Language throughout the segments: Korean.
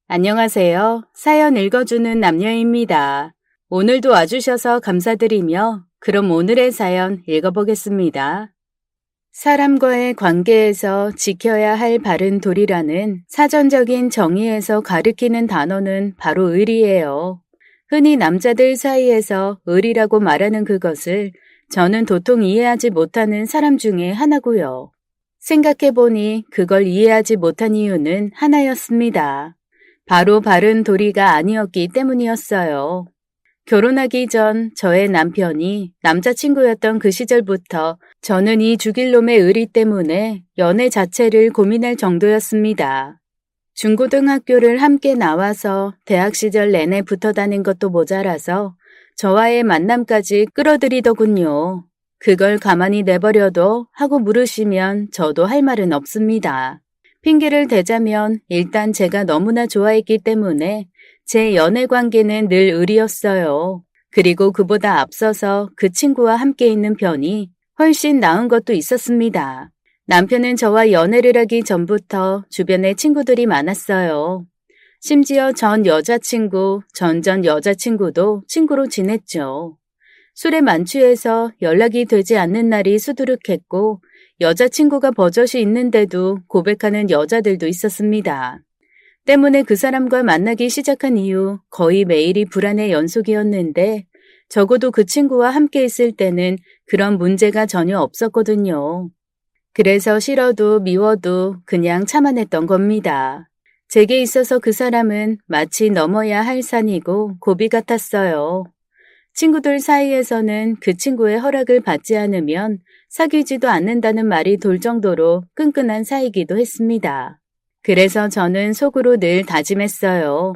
안녕하세요. 사연 읽어주는 남녀입니다. 오늘도 와주셔서 감사드리며 그럼 오늘의 사연 읽어보겠습니다. 사람과의 관계에서 지켜야 할 바른 도리라는 사전적인 정의에서 가리키는 단어는 바로 의리예요. 흔히 남자들 사이에서 의리라고 말하는 그것을 저는 도통 이해하지 못하는 사람 중에 하나고요. 생각해보니 그걸 이해하지 못한 이유는 하나였습니다. 바로 바른 도리가 아니었기 때문이었어요. 결혼하기 전 저의 남편이 남자친구였던 그 시절부터 저는 이 죽일 놈의 의리 때문에 연애 자체를 고민할 정도였습니다. 중고등학교를 함께 나와서 대학 시절 내내 붙어 다닌 것도 모자라서 저와의 만남까지 끌어들이더군요. 그걸 가만히 내버려둬 하고 물으시면 저도 할 말은 없습니다. 핑계를 대자면 일단 제가 너무나 좋아했기 때문에 제 연애 관계는 늘 의리였어요. 그리고 그보다 앞서서 그 친구와 함께 있는 편이 훨씬 나은 것도 있었습니다. 남편은 저와 연애를 하기 전부터 주변에 친구들이 많았어요. 심지어 전 여자친구, 전전 여자친구도 친구로 지냈죠. 술에 만취해서 연락이 되지 않는 날이 수두룩했고 여자친구가 버젓이 있는데도 고백하는 여자들도 있었습니다. 때문에 그 사람과 만나기 시작한 이후 거의 매일이 불안의 연속이었는데 적어도 그 친구와 함께 있을 때는 그런 문제가 전혀 없었거든요. 그래서 싫어도 미워도 그냥 참아냈던 겁니다. 제게 있어서 그 사람은 마치 넘어야 할 산이고 고비 같았어요. 친구들 사이에서는 그 친구의 허락을 받지 않으면 사귀지도 않는다는 말이 돌 정도로 끈끈한 사이기도 했습니다. 그래서 저는 속으로 늘 다짐했어요.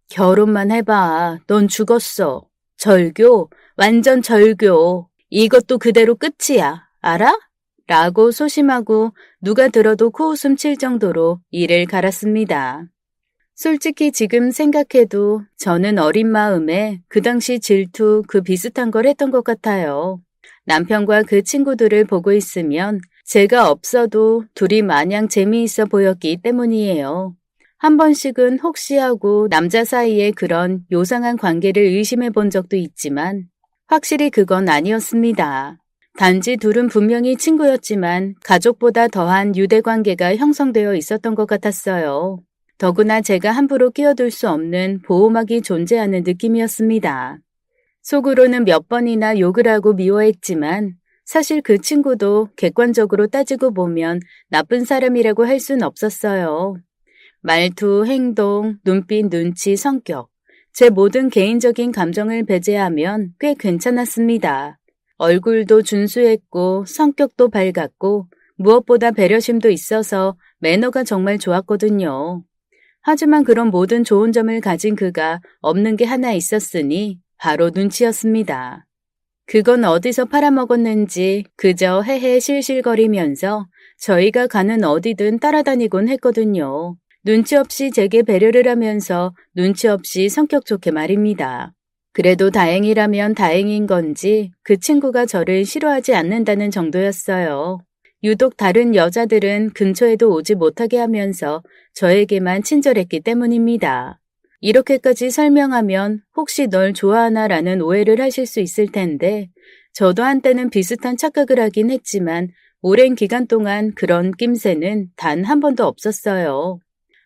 결혼만 해봐. 넌 죽었어. 절교, 완전 절교. 이것도 그대로 끝이야. 알아? 라고 소심하고 누가 들어도 코웃음 칠 정도로 이를 갈았습니다. 솔직히 지금 생각해도 저는 어린 마음에 그 당시 질투 그 비슷한 걸 했던 것 같아요. 남편과 그 친구들을 보고 있으면 제가 없어도 둘이 마냥 재미있어 보였기 때문이에요. 한 번씩은 혹시 하고 남자 사이에 그런 요상한 관계를 의심해 본 적도 있지만 확실히 그건 아니었습니다. 단지 둘은 분명히 친구였지만 가족보다 더한 유대관계가 형성되어 있었던 것 같았어요. 더구나 제가 함부로 끼어들 수 없는 보호막이 존재하는 느낌이었습니다. 속으로는 몇 번이나 욕을 하고 미워했지만 사실 그 친구도 객관적으로 따지고 보면 나쁜 사람이라고 할 순 없었어요. 말투, 행동, 눈빛, 눈치, 성격, 제 모든 개인적인 감정을 배제하면 꽤 괜찮았습니다. 얼굴도 준수했고 성격도 밝았고 무엇보다 배려심도 있어서 매너가 정말 좋았거든요. 하지만 그런 모든 좋은 점을 가진 그가 없는 게 하나 있었으니 바로 눈치였습니다. 그건 어디서 팔아먹었는지 그저 헤헤 실실거리면서 저희가 가는 어디든 따라다니곤 했거든요. 눈치 없이 제게 배려를 하면서 눈치 없이 성격 좋게 말입니다. 그래도 다행이라면 다행인 건지 그 친구가 저를 싫어하지 않는다는 정도였어요. 유독 다른 여자들은 근처에도 오지 못하게 하면서 저에게만 친절했기 때문입니다. 이렇게까지 설명하면 혹시 널 좋아하나 라는 오해를 하실 수 있을 텐데 저도 한때는 비슷한 착각을 하긴 했지만 오랜 기간 동안 그런 낌새는 단 한 번도 없었어요.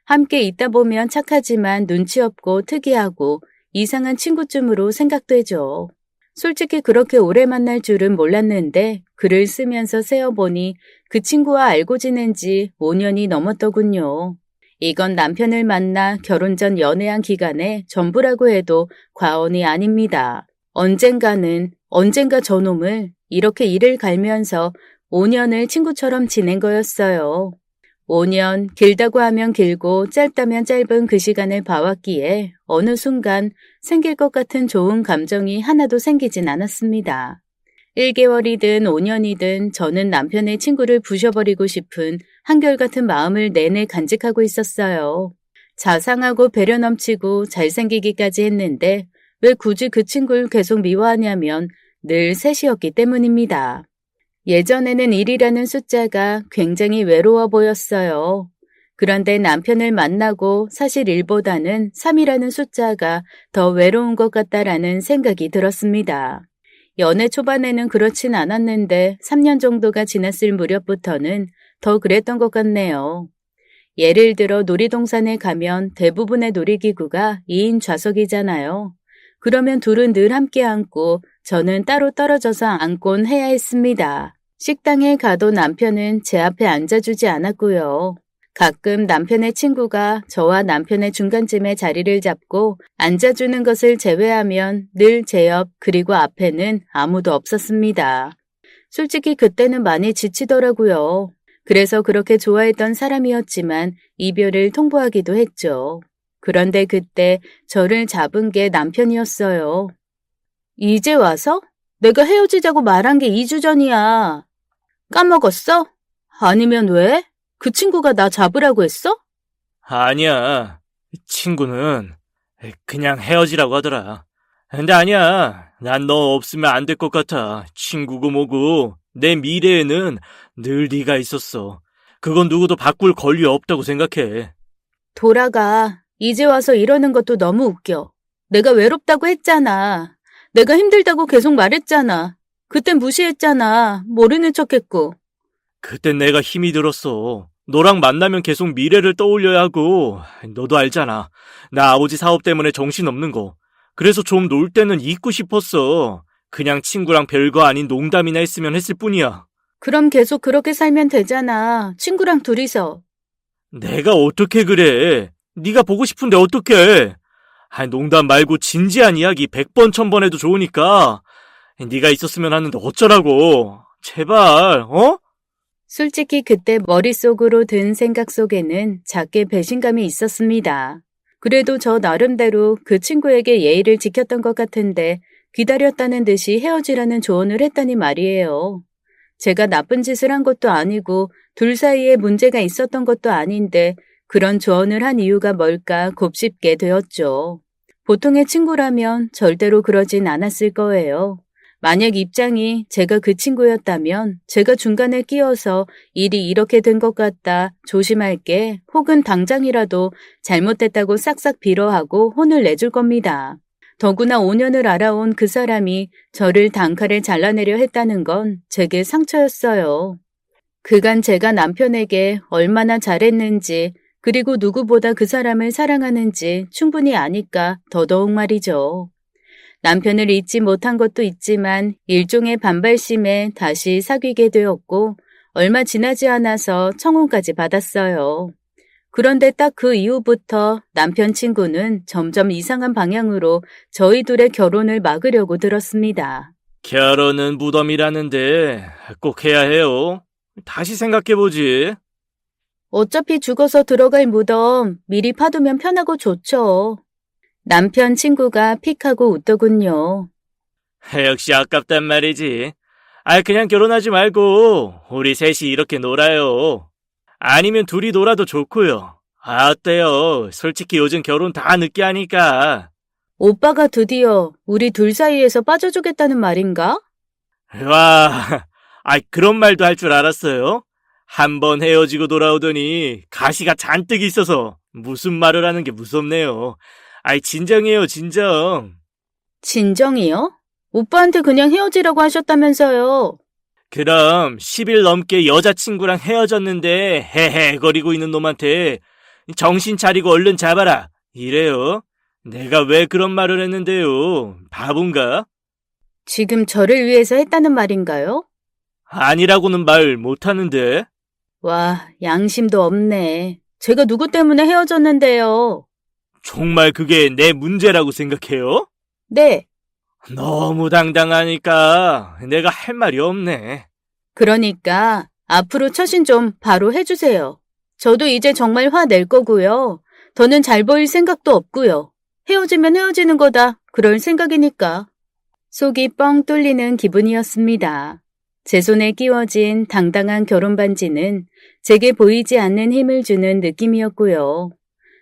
함께 있다 보면 착하지만 눈치 없고 특이하고 이상한 친구쯤으로 생각되죠. 솔직히 그렇게 오래 만날 줄은 몰랐는데 글을 쓰면서 세어보니 그 친구와 알고 지낸 지 5년이 넘었더군요. 이건 남편을 만나 결혼 전 연애한 기간의 전부라고 해도 과언이 아닙니다. 언젠가 저놈을 이렇게 이를 갈면서 5년을 친구처럼 지낸 거였어요. 5년, 길다고 하면 길고 짧다면 짧은 그 시간을 봐왔기에 어느 순간 생길 것 같은 좋은 감정이 하나도 생기진 않았습니다. 1개월이든 5년이든 저는 남편의 친구를 부셔버리고 싶은 한결같은 마음을 내내 간직하고 있었어요. 자상하고 배려 넘치고 잘생기기까지 했는데 왜 굳이 그 친구를 계속 미워하냐면 늘 셋이었기 때문입니다. 예전에는 1이라는 숫자가 굉장히 외로워 보였어요. 그런데 남편을 만나고 사실 1보다는 3이라는 숫자가 더 외로운 것 같다라는 생각이 들었습니다. 연애 초반에는 그렇진 않았는데 3년 정도가 지났을 무렵부터는 더 그랬던 것 같네요. 예를 들어 놀이동산에 가면 대부분의 놀이기구가 2인 좌석이잖아요. 그러면 둘은 늘 함께 앉고 저는 따로 떨어져서 앉곤 해야 했습니다. 식당에 가도 남편은 제 앞에 앉아주지 않았고요. 가끔 남편의 친구가 저와 남편의 중간쯤에 자리를 잡고 앉아주는 것을 제외하면 늘 제 옆 그리고 앞에는 아무도 없었습니다. 솔직히 그때는 많이 지치더라고요. 그래서 그렇게 좋아했던 사람이었지만 이별을 통보하기도 했죠. 그런데 그때 저를 잡은 게 남편이었어요. 이제 와서? 내가 헤어지자고 말한 게 2주 전이야. 까먹었어? 아니면 왜? 그 친구가 나 잡으라고 했어? 아니야. 친구는 그냥 헤어지라고 하더라. 근데 아니야. 난 너 없으면 안 될 것 같아. 친구고 뭐고. 내 미래에는 늘 네가 있었어. 그건 누구도 바꿀 권리 없다고 생각해. 돌아가. 이제 와서 이러는 것도 너무 웃겨. 내가 외롭다고 했잖아. 내가 힘들다고 계속 말했잖아. 그땐 무시했잖아. 모르는 척했고. 그땐 내가 힘이 들었어. 너랑 만나면 계속 미래를 떠올려야 하고, 너도 알잖아. 나 아버지 사업 때문에 정신없는 거. 그래서 좀 놀 때는 잊고 싶었어. 그냥 친구랑 별거 아닌 농담이나 했으면 했을 뿐이야. 그럼 계속 그렇게 살면 되잖아. 친구랑 둘이서. 내가 어떻게 그래? 네가 보고 싶은데 어떡해? 농담 말고 진지한 이야기 100번 1000번 해도 좋으니까 네가 있었으면 하는데 어쩌라고. 제발, 어? 솔직히 그때 머릿속으로 든 생각 속에는 작게 배신감이 있었습니다. 그래도 저 나름대로 그 친구에게 예의를 지켰던 것 같은데 기다렸다는 듯이 헤어지라는 조언을 했다니 말이에요. 제가 나쁜 짓을 한 것도 아니고 둘 사이에 문제가 있었던 것도 아닌데 그런 조언을 한 이유가 뭘까 곱씹게 되었죠. 보통의 친구라면 절대로 그러진 않았을 거예요. 만약 입장이 제가 그 친구였다면 제가 중간에 끼어서 일이 이렇게 된 것 같다, 조심할게, 혹은 당장이라도 잘못됐다고 싹싹 빌어하고 혼을 내줄 겁니다. 더구나 5년을 알아온 그 사람이 저를 단칼에 잘라내려 했다는 건 제게 상처였어요. 그간 제가 남편에게 얼마나 잘했는지 그리고 누구보다 그 사람을 사랑하는지 충분히 아니까 더더욱 말이죠. 남편을 잊지 못한 것도 있지만 일종의 반발심에 다시 사귀게 되었고 얼마 지나지 않아서 청혼까지 받았어요. 그런데 딱 그 이후부터 남편 친구는 점점 이상한 방향으로 저희 둘의 결혼을 막으려고 들었습니다. 결혼은 무덤이라는데 꼭 해야 해요. 다시 생각해보지. 어차피 죽어서 들어갈 무덤 미리 파두면 편하고 좋죠. 남편 친구가 픽하고 웃더군요. 역시 아깝단 말이지. 그냥 결혼하지 말고 우리 셋이 이렇게 놀아요. 아니면 둘이 놀아도 좋고요. 어때요? 솔직히 요즘 결혼 다 늦게 하니까. 오빠가 드디어 우리 둘 사이에서 빠져주겠다는 말인가? 와, 그런 말도 할 줄 알았어요? 한 번 헤어지고 돌아오더니 가시가 잔뜩 있어서 무슨 말을 하는 게 무섭네요. 진정해요, 진정. 진정이요? 오빠한테 그냥 헤어지라고 하셨다면서요. 그럼 10일 넘게 여자친구랑 헤어졌는데 헤헤거리고 있는 놈한테 정신 차리고 얼른 잡아라. 이래요? 내가 왜 그런 말을 했는데요? 바본가? 지금 저를 위해서 했다는 말인가요? 아니라고는 말 못하는데. 와, 양심도 없네. 제가 누구 때문에 헤어졌는데요. 정말 그게 내 문제라고 생각해요? 네. 너무 당당하니까 내가 할 말이 없네. 그러니까 앞으로 처신 좀 바로 해주세요. 저도 이제 정말 화낼 거고요. 더는 잘 보일 생각도 없고요. 헤어지면 헤어지는 거다. 그럴 생각이니까. 속이 뻥 뚫리는 기분이었습니다. 제 손에 끼워진 당당한 결혼 반지는 제게 보이지 않는 힘을 주는 느낌이었고요.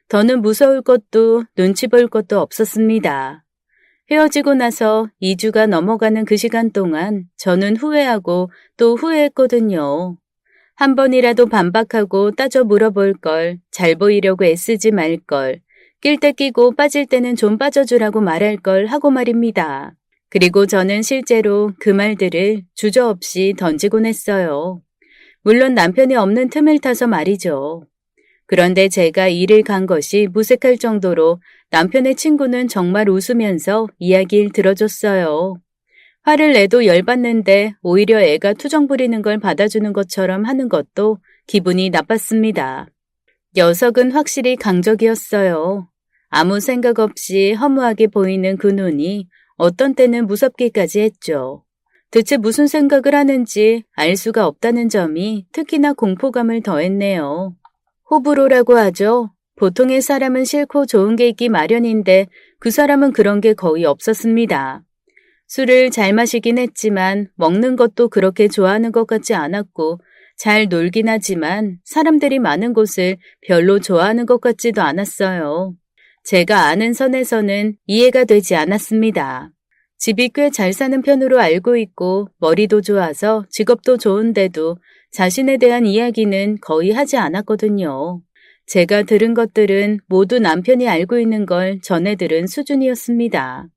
더는 무서울 것도 눈치 볼 것도 없었습니다. 헤어지고 나서 2주가 넘어가는 그 시간 동안 저는 후회하고 또 후회했거든요. 한 번이라도 반박하고 따져 물어볼 걸, 잘 보이려고 애쓰지 말 걸, 낄 때 끼고 빠질 때는 좀 빠져주라고 말할 걸 하고 말입니다. 그리고 저는 실제로 그 말들을 주저없이 던지곤 했어요. 물론 남편이 없는 틈을 타서 말이죠. 그런데 제가 일을 간 것이 무색할 정도로 남편의 친구는 정말 웃으면서 이야기를 들어줬어요. 화를 내도 열받는데 오히려 애가 투정 부리는 걸 받아주는 것처럼 하는 것도 기분이 나빴습니다. 녀석은 확실히 강적이었어요. 아무 생각 없이 허무하게 보이는 그 눈이 어떤 때는 무섭기까지 했죠. 대체 무슨 생각을 하는지 알 수가 없다는 점이 특히나 공포감을 더했네요. 호불호라고 하죠. 보통의 사람은 싫고 좋은 게 있기 마련인데 그 사람은 그런 게 거의 없었습니다. 술을 잘 마시긴 했지만 먹는 것도 그렇게 좋아하는 것 같지 않았고 잘 놀긴 하지만 사람들이 많은 곳을 별로 좋아하는 것 같지도 않았어요. 제가 아는 선에서는 이해가 되지 않았습니다. 집이 꽤 잘 사는 편으로 알고 있고 머리도 좋아서 직업도 좋은데도 자신에 대한 이야기는 거의 하지 않았거든요. 제가 들은 것들은 모두 남편이 알고 있는 걸 전해 들은 수준이었습니다.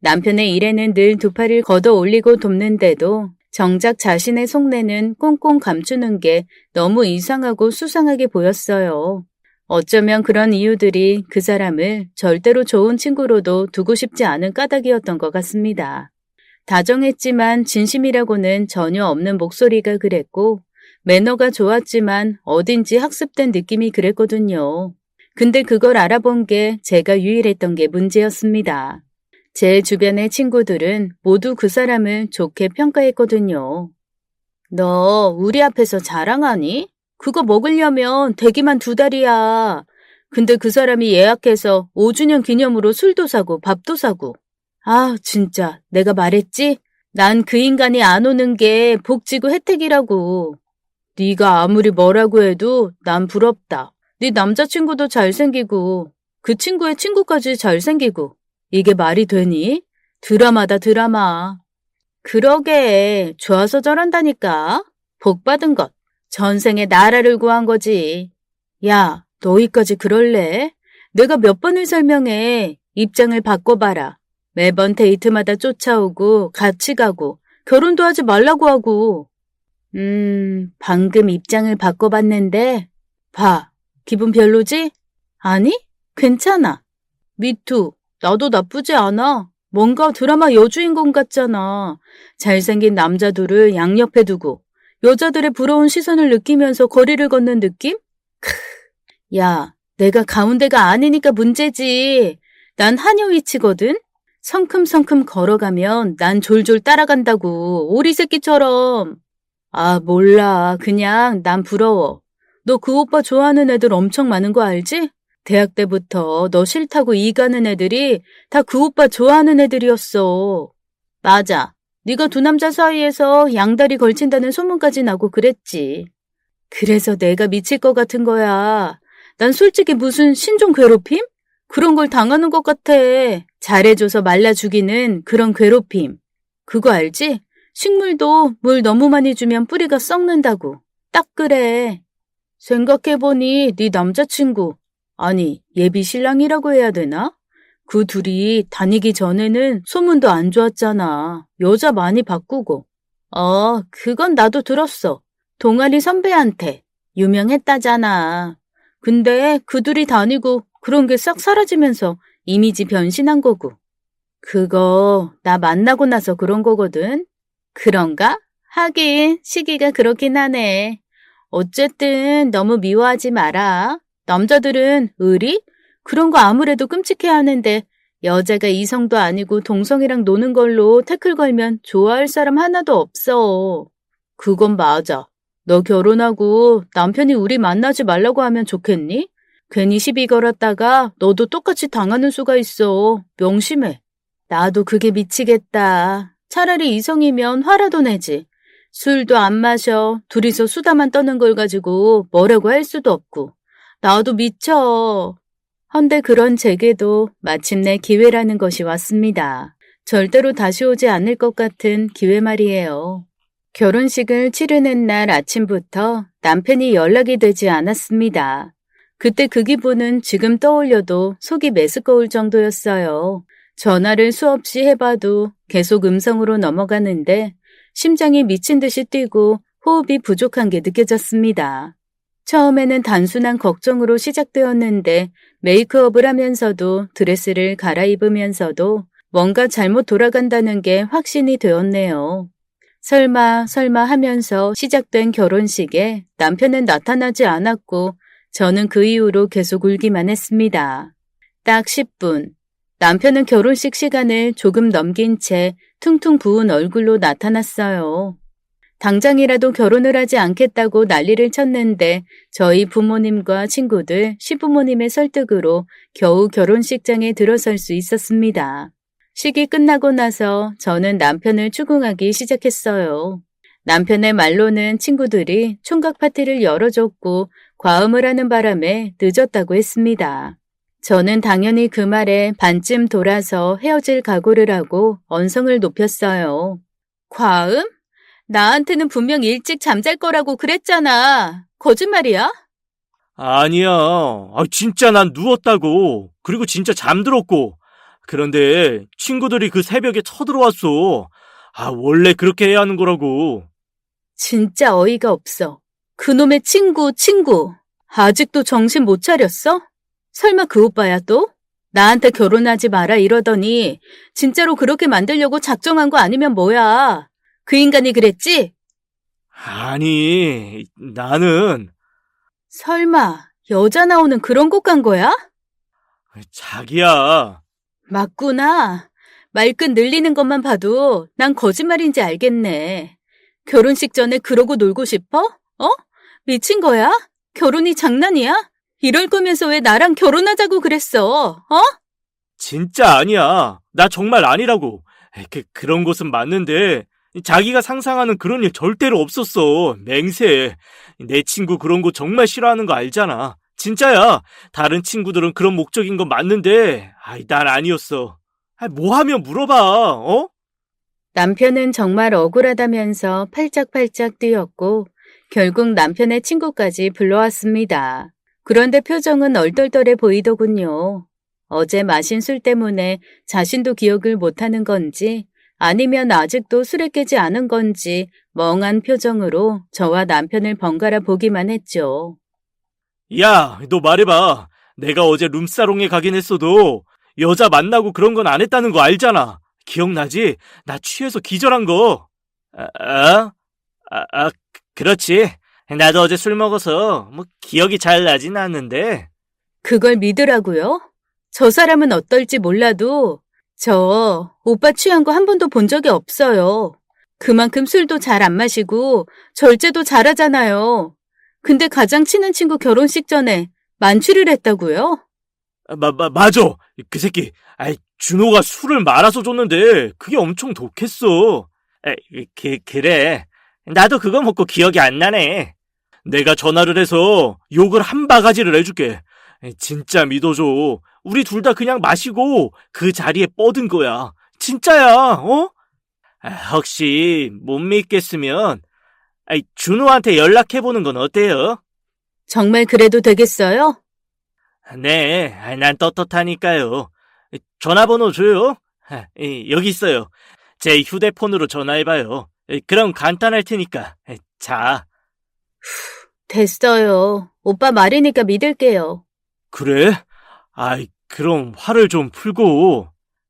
남편의 일에는 늘 두 팔을 걷어 올리고 돕는데도 정작 자신의 속내는 꽁꽁 감추는 게 너무 이상하고 수상하게 보였어요. 어쩌면 그런 이유들이 그 사람을 절대로 좋은 친구로도 두고 싶지 않은 까닭이었던 것 같습니다. 다정했지만 진심이라고는 전혀 없는 목소리가 그랬고 매너가 좋았지만 어딘지 학습된 느낌이 그랬거든요. 근데 그걸 알아본 게 제가 유일했던 게 문제였습니다. 제 주변의 친구들은 모두 그 사람을 좋게 평가했거든요. 너 우리 앞에서 자랑하니? 그거 먹으려면 대기만 2달이야. 근데 그 사람이 예약해서 5주년 기념으로 술도 사고 밥도 사고. 아, 진짜 내가 말했지? 난 그 인간이 안 오는 게 복지고 혜택이라고. 네가 아무리 뭐라고 해도 난 부럽다. 네 남자친구도 잘생기고 그 친구의 친구까지 잘생기고. 이게 말이 되니? 드라마다 드라마. 그러게 좋아서 저런다니까. 복 받은 것. 전생에 나라를 구한 거지. 야, 너희까지 그럴래? 내가 몇 번을 설명해. 입장을 바꿔봐라. 매번 데이트마다 쫓아오고 같이 가고 결혼도 하지 말라고 하고. 방금 입장을 바꿔봤는데 봐. 기분 별로지? 아니? 괜찮아. 미투. 나도 나쁘지 않아. 뭔가 드라마 여주인공 같잖아. 잘생긴 남자 둘을 양옆에 두고 여자들의 부러운 시선을 느끼면서 거리를 걷는 느낌? 야, 내가 가운데가 아니니까 문제지. 난 한여 위치거든? 성큼성큼 걸어가면 난 졸졸 따라간다고. 오리새끼처럼. 아, 몰라. 그냥 난 부러워. 너 그 오빠 좋아하는 애들 엄청 많은 거 알지? 대학 때부터 너 싫다고 이가는 애들이 다 그 오빠 좋아하는 애들이었어. 맞아. 네가 두 남자 사이에서 양다리 걸친다는 소문까지 나고 그랬지. 그래서 내가 미칠 것 같은 거야. 난 솔직히 무슨 신종 괴롭힘? 그런 걸 당하는 것 같아. 잘해줘서 말라 죽이는 그런 괴롭힘. 그거 알지? 식물도 물 너무 많이 주면 뿌리가 썩는다고. 딱 그래. 생각해보니 네 남자친구, 아니 예비 신랑이라고 해야 되나? 그 둘이 다니기 전에는 소문도 안 좋았잖아. 여자 많이 바꾸고. 그건 나도 들었어. 동아리 선배한테. 유명했다잖아. 근데 그 둘이 다니고 그런 게 싹 사라지면서 이미지 변신한 거고. 그거 나 만나고 나서 그런 거거든. 그런가? 하긴 시기가 그렇긴 하네. 어쨌든 너무 미워하지 마라. 남자들은 의리? 그런 거 아무래도 끔찍해 하는데 여자가 이성도 아니고 동성이랑 노는 걸로 태클 걸면 좋아할 사람 하나도 없어. 그건 맞아. 너 결혼하고 남편이 우리 만나지 말라고 하면 좋겠니? 괜히 시비 걸었다가 너도 똑같이 당하는 수가 있어. 명심해. 나도 그게 미치겠다. 차라리 이성이면 화라도 내지. 술도 안 마셔. 둘이서 수다만 떠는 걸 가지고 뭐라고 할 수도 없고. 나도 미쳐. 헌데 그런 제게도 마침내 기회라는 것이 왔습니다. 절대로 다시 오지 않을 것 같은 기회 말이에요. 결혼식을 치르는 날 아침부터 남편이 연락이 되지 않았습니다. 그때 그 기분은 지금 떠올려도 속이 메스꺼울 정도였어요. 전화를 수없이 해봐도 계속 음성으로 넘어가는데 심장이 미친 듯이 뛰고 호흡이 부족한 게 느껴졌습니다. 처음에는 단순한 걱정으로 시작되었는데 메이크업을 하면서도 드레스를 갈아입으면서도 뭔가 잘못 돌아간다는 게 확신이 되었네요. 설마 하면서 시작된 결혼식에 남편은 나타나지 않았고 저는 그 이후로 계속 울기만 했습니다. 딱 10분. 남편은 결혼식 시간을 조금 넘긴 채 퉁퉁 부은 얼굴로 나타났어요. 당장이라도 결혼을 하지 않겠다고 난리를 쳤는데 저희 부모님과 친구들, 시부모님의 설득으로 겨우 결혼식장에 들어설 수 있었습니다. 식이 끝나고 나서 저는 남편을 추궁하기 시작했어요. 남편의 말로는 친구들이 총각 파티를 열어줬고 과음을 하는 바람에 늦었다고 했습니다. 저는 당연히 그 말에 반쯤 돌아서 헤어질 각오를 하고 언성을 높였어요. 과음? 나한테는 분명 일찍 잠잘 거라고 그랬잖아. 거짓말이야? 아니야. 진짜 난 누웠다고. 그리고 진짜 잠들었고. 그런데 친구들이 그 새벽에 쳐들어왔어. 원래 그렇게 해야 하는 거라고. 진짜 어이가 없어. 그놈의 친구. 아직도 정신 못 차렸어? 설마 그 오빠야 또? 나한테 결혼하지 마라 이러더니 진짜로 그렇게 만들려고 작정한 거 아니면 뭐야? 그 인간이 그랬지? 아니, 나는 설마 여자 나오는 그런 곳 간 거야? 자기야. 맞구나. 말끝 늘리는 것만 봐도 난 거짓말인지 알겠네. 결혼식 전에 그러고 놀고 싶어? 미친 거야? 결혼이 장난이야? 이럴 거면서 왜 나랑 결혼하자고 그랬어? 진짜 아니야. 나 정말 아니라고. 그런 곳은 맞는데 자기가 상상하는 그런 일 절대로 없었어. 맹세. 내 친구 그런 거 정말 싫어하는 거 알잖아. 진짜야. 다른 친구들은 그런 목적인 건 맞는데 난 아니었어. 뭐 하면 물어봐. 남편은 정말 억울하다면서 팔짝팔짝 뛰었고 결국 남편의 친구까지 불러왔습니다. 그런데 표정은 얼떨떨해 보이더군요. 어제 마신 술 때문에 자신도 기억을 못하는 건지 아니면 아직도 술에 깨지 않은 건지 멍한 표정으로 저와 남편을 번갈아 보기만 했죠. 야, 너 말해봐. 내가 어제 룸사롱에 가긴 했어도 여자 만나고 그런 건 안 했다는 거 알잖아. 기억나지? 나 취해서 기절한 거. 그렇지. 나도 어제 술 먹어서 기억이 잘 나진 않는데. 그걸 믿으라고요? 저 사람은 어떨지 몰라도 저 오빠 취한 거 한 번도 본 적이 없어요. 그만큼 술도 잘 안 마시고 절제도 잘하잖아요. 근데 가장 친한 친구 결혼식 전에 만취를 했다고요? 맞아. 그 새끼. 준호가 술을 말아서 줬는데 그게 엄청 독했어. 그래. 나도 그거 먹고 기억이 안 나네. 내가 전화를 해서 욕을 한 바가지를 해줄게. 진짜 믿어줘. 우리 둘 다 그냥 마시고 그 자리에 뻗은 거야. 진짜야, 혹시 못 믿겠으면 준호한테 연락해보는 건 어때요? 정말 그래도 되겠어요? 네, 난 떳떳하니까요. 전화번호 줘요? 여기 있어요. 제 휴대폰으로 전화해봐요. 그럼 간단할 테니까. 자. 됐어요. 오빠 말이니까 믿을게요. 그래? 그럼 화를 좀 풀고.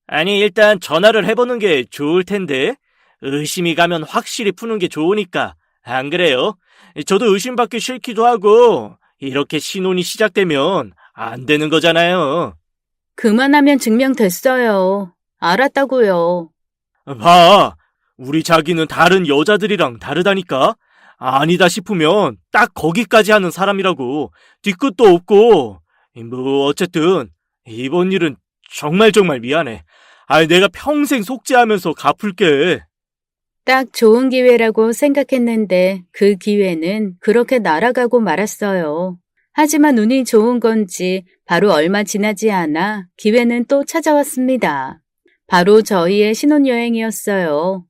아니, 일단 전화를 해보는 게 좋을 텐데. 의심이 가면 확실히 푸는 게 좋으니까. 안 그래요? 저도 의심받기 싫기도 하고, 이렇게 신혼이 시작되면 안 되는 거잖아요. 그만하면 증명됐어요. 알았다고요. 봐, 우리 자기는 다른 여자들이랑 다르다니까? 아니다 싶으면 딱 거기까지 하는 사람이라고. 뒤끝도 없고. 어쨌든 이번 일은 정말 미안해. 내가 평생 속죄하면서 갚을게. 딱 좋은 기회라고 생각했는데 그 기회는 그렇게 날아가고 말았어요. 하지만 운이 좋은 건지 바로 얼마 지나지 않아 기회는 또 찾아왔습니다. 바로 저희의 신혼여행이었어요.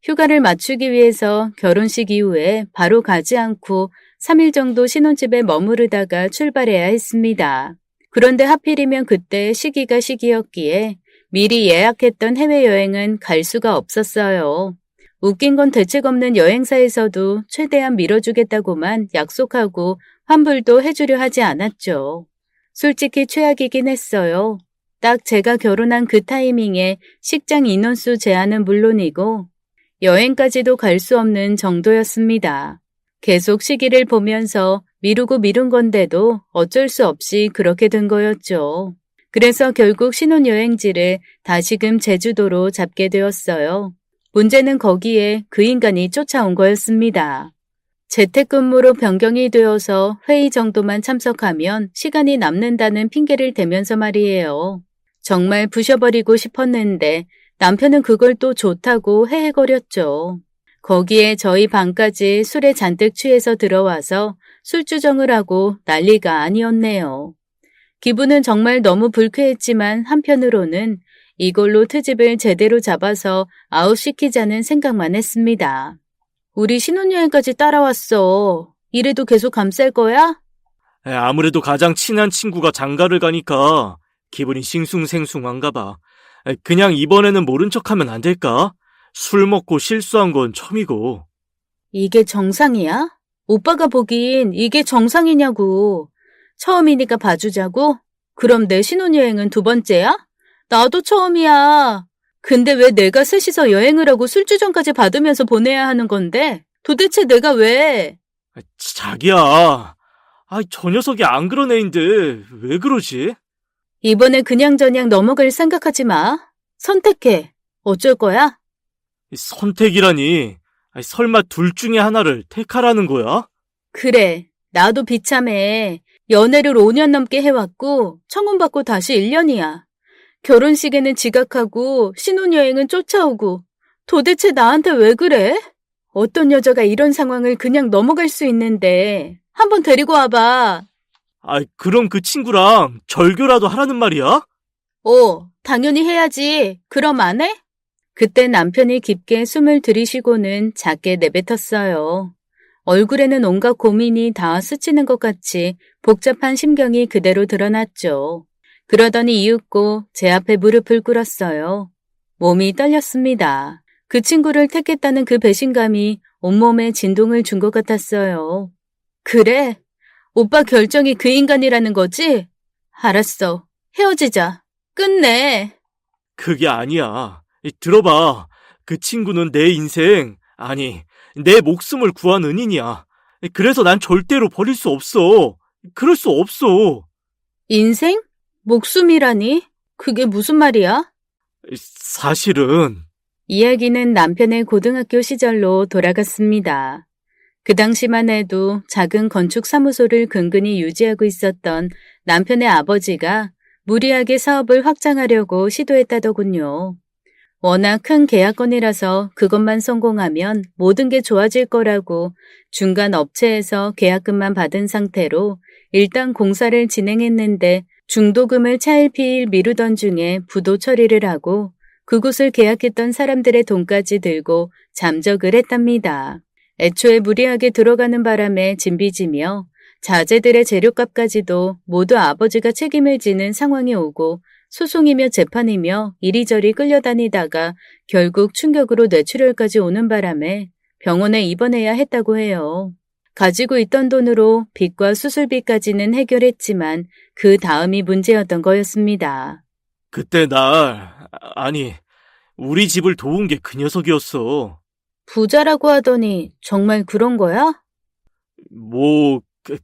휴가를 맞추기 위해서 결혼식 이후에 바로 가지 않고 3일 정도 신혼집에 머무르다가 출발해야 했습니다. 그런데 하필이면 그때 시기였기에 미리 예약했던 해외여행은 갈 수가 없었어요. 웃긴 건 대책 없는 여행사에서도 최대한 밀어주겠다고만 약속하고 환불도 해주려 하지 않았죠. 솔직히 최악이긴 했어요. 딱 제가 결혼한 그 타이밍에 식장 인원수 제한은 물론이고 여행까지도 갈 수 없는 정도였습니다. 계속 시기를 보면서 미루고 미룬 건데도 어쩔 수 없이 그렇게 된 거였죠. 그래서 결국 신혼여행지를 다시금 제주도로 잡게 되었어요. 문제는 거기에 그 인간이 쫓아온 거였습니다. 재택근무로 변경이 되어서 회의 정도만 참석하면 시간이 남는다는 핑계를 대면서 말이에요. 정말 부셔버리고 싶었는데 남편은 그걸 또 좋다고 헤헤거렸죠. 거기에 저희 방까지 술에 잔뜩 취해서 들어와서 술주정을 하고 난리가 아니었네요. 기분은 정말 너무 불쾌했지만 한편으로는 이걸로 트집을 제대로 잡아서 아웃시키자는 생각만 했습니다. 우리 신혼여행까지 따라왔어. 이래도 계속 감쌀 거야? 아무래도 가장 친한 친구가 장가를 가니까 기분이 싱숭생숭한가 봐. 그냥 이번에는 모른 척하면 안 될까? 술 먹고 실수한 건 처음이고. 이게 정상이야? 오빠가 보긴 이게 정상이냐고. 처음이니까 봐주자고? 그럼 내 신혼여행은 두 번째야? 나도 처음이야. 근데 왜 내가 셋이서 여행을 하고 술주정까지 받으면서 보내야 하는 건데? 도대체 내가 왜? 자기야. 저 녀석이 안 그런 애인데 왜 그러지? 이번에 그냥저냥 넘어갈 생각하지 마. 선택해. 어쩔 거야? 선택이라니. 설마 둘 중에 하나를 택하라는 거야? 그래. 나도 비참해. 연애를 5년 넘게 해왔고 청혼받고 다시 1년이야. 결혼식에는 지각하고 신혼여행은 쫓아오고 도대체 나한테 왜 그래? 어떤 여자가 이런 상황을 그냥 넘어갈 수 있는데 한번 데리고 와봐. 그럼 그 친구랑 절교라도 하라는 말이야? 당연히 해야지. 그럼 안 해? 그때 남편이 깊게 숨을 들이쉬고는 작게 내뱉었어요. 얼굴에는 온갖 고민이 다 스치는 것 같이 복잡한 심경이 그대로 드러났죠. 그러더니 이윽고 제 앞에 무릎을 꿇었어요. 몸이 떨렸습니다. 그 친구를 택했다는 그 배신감이 온몸에 진동을 준 것 같았어요. 그래? 오빠 결정이 그 인간이라는 거지? 알았어. 헤어지자. 끝내. 그게 아니야. 들어봐. 그 친구는 내 인생, 아니, 내 목숨을 구한 은인이야. 그래서 난 절대로 버릴 수 없어. 그럴 수 없어. 인생? 목숨이라니? 그게 무슨 말이야? 사실은 이야기는 남편의 고등학교 시절로 돌아갔습니다. 그 당시만 해도 작은 건축사무소를 근근히 유지하고 있었던 남편의 아버지가 무리하게 사업을 확장하려고 시도했다더군요. 워낙 큰 계약건이라서 그것만 성공하면 모든 게 좋아질 거라고 중간 업체에서 계약금만 받은 상태로 일단 공사를 진행했는데 중도금을 차일피일 미루던 중에 부도 처리를 하고 그곳을 계약했던 사람들의 돈까지 들고 잠적을 했답니다. 애초에 무리하게 들어가는 바람에 진빚이며 자재들의 재료값까지도 모두 아버지가 책임을 지는 상황이 오고 소송이며 재판이며 이리저리 끌려다니다가 결국 충격으로 뇌출혈까지 오는 바람에 병원에 입원해야 했다고 해요. 가지고 있던 돈으로 빚과 수술비까지는 해결했지만 그 다음이 문제였던 거였습니다. 그때 우리 집을 도운 게 그 녀석이었어. 부자라고 하더니 정말 그런 거야?